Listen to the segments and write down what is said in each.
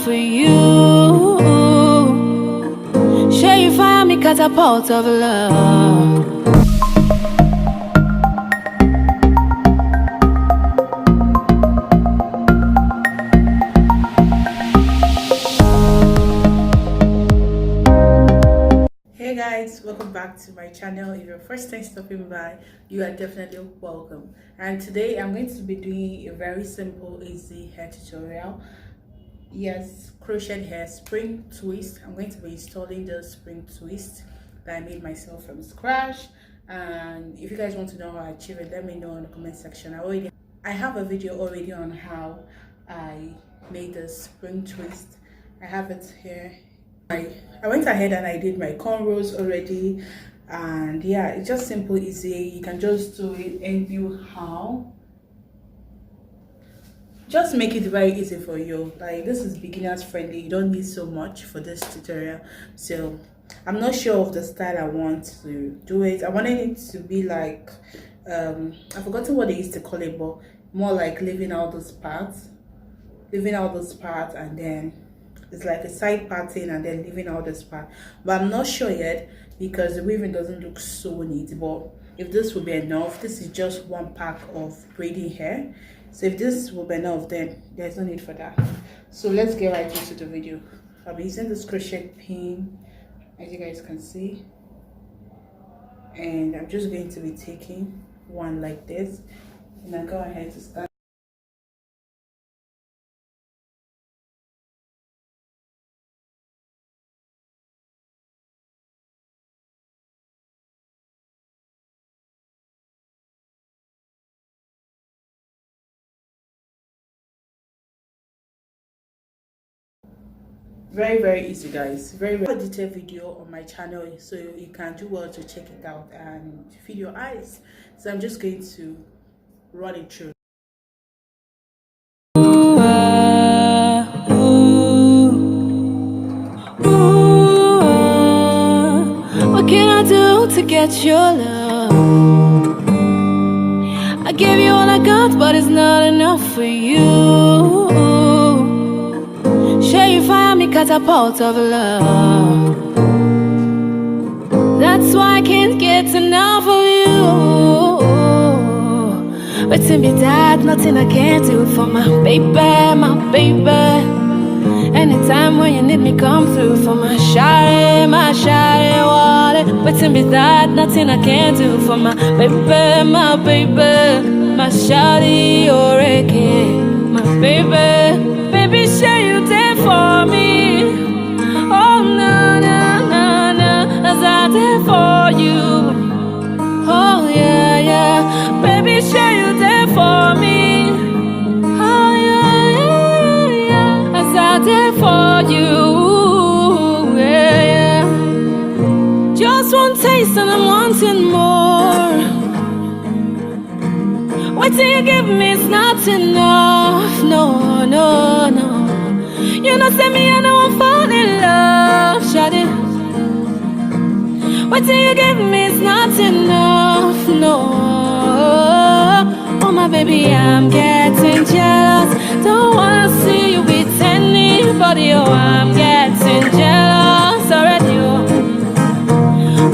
for you. Share you find me catapult of love. Hey guys, welcome back to my channel. If you're first time stopping by, you are definitely welcome. And today I'm going to be doing a very simple, easy hair tutorial. Yes, crochet hair spring twist. I'm going to be installing the spring twist that I made myself from scratch. And if you guys want to know how I achieve it, let me know in the comment section. I have a video already on how I made the spring twist. I have it here. I went ahead and I did my cornrows already, and yeah, it's just simple, easy. You can just do it anyhow. Just make it very easy for you. Like, this is beginners friendly. You don't need so much for this tutorial. So I'm not sure of the style I want to do it. I wanted it to be like I've forgotten what they used to call it, but more like leaving out those parts, and then it's like a side parting and then leaving out this part. But I'm not sure yet because the weaving doesn't look so neat. But if this will be enough, this is just one pack of braiding hair. So if this will be enough, then there's no need for that. So let's get right into the video. I'll be using this crochet pin, as you guys can see, and I'm just going to be taking one like this, and then go ahead to start. Very easy, guys. Very detailed video on my channel, so you can do well to check it out and feed your eyes. So I'm just going to run it through. What can I do to get your love? I gave you all I got, but it's not enough for you. Share you find me catapult of love. That's why I can't get enough of you. But to be that, nothing I can't do for my baby, my baby. Anytime when you need me, come through for my shawty wallet. But to be that, nothing I can't do for my baby, my baby. My shawty already, my baby. Baby, share you there for me. Oh, no, as I there for you. Oh, yeah, baby, share you there for me. Oh, yeah, as I there for you. Yeah. Just one taste and I'm wanting more. What do you give me is not enough. No. You know, say me, I know I'm falling in love, shawty. What do you give me is not enough, no. Oh my baby, I'm getting jealous. Don't wanna see you with anybody. Oh, I'm getting jealous already.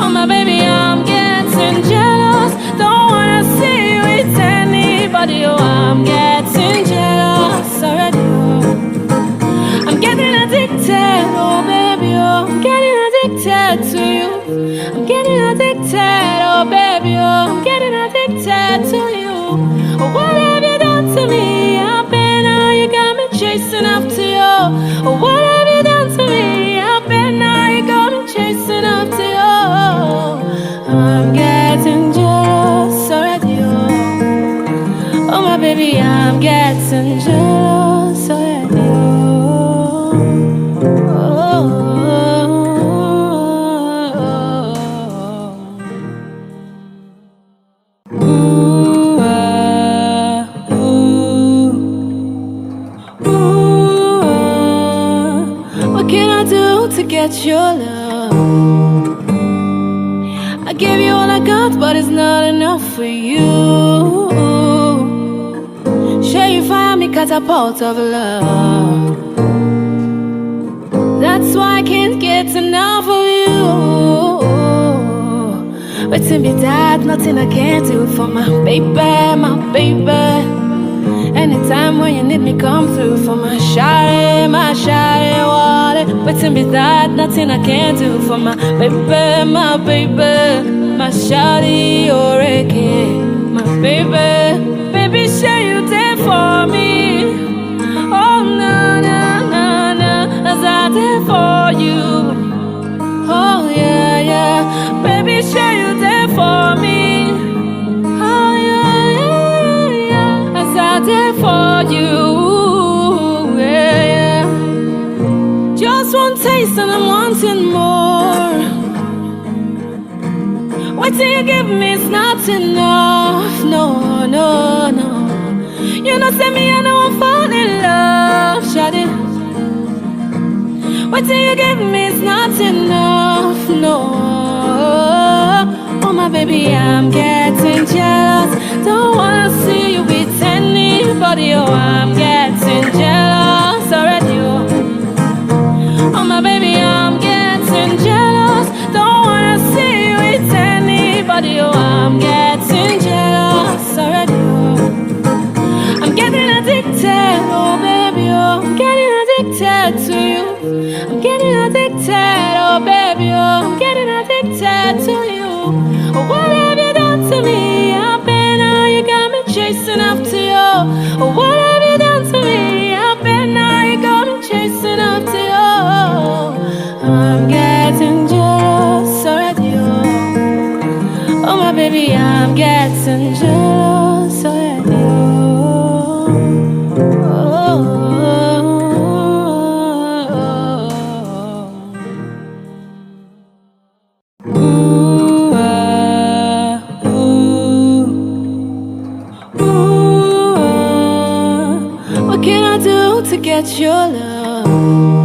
Oh my baby, I'm getting jealous. Don't wanna see you with anybody. Oh, I'm getting jealous already. I'm getting addicted, oh baby, oh. I'm getting addicted to you. I'm getting addicted, oh baby, oh. I'm getting addicted to you. Oh, what have you done to me? I've been now, you got me chasing after you. Oh, what have you done to me? I've been now, you got me chasing after you. I'm getting jealous already, oh. Oh my baby, I'm getting jealous already, oh. What can I do to get your love? I gave you all I got, but it's not enough for you. Share you find me catapult of love. Waiting be that, nothing I can't do for my baby, my baby. Anytime when you need me, come through for my shawty, water. Waiting be that, nothing I can't do for my baby, my baby. My shawty, oreke, my baby. Baby, say you there for me. Oh, na, na, na, na, as I there for you. Oh, yeah, yeah. Baby, say you there for me. Oh, yeah, yeah, yeah. As I there for you. Yeah, yeah. Just one taste and I'm wanting more. What do you give me is not enough. No, no, no. You know, say me, I know I'm falling in love, shawty. What do you give me is not enough, no. Oh my baby, I'm getting jealous. Don't wanna see you with anybody. Oh, I'm getting jealous already. Oh my baby, I'm getting jealous. Don't wanna see you with anybody. Oh, I'm getting jealous already. I'm getting addicted, oh baby, oh. I'm getting addicted to you. I'm getting addicted, oh baby, oh. I'm getting addicted to you. Oh, what have you done to me? I've been now, you got me chasing after you. Oh, what have you done to me? I've been now, you got me chasing after you. I'm getting jealous already, oh. Oh my baby, I'm getting jealous already, oh. What can I do to get your love?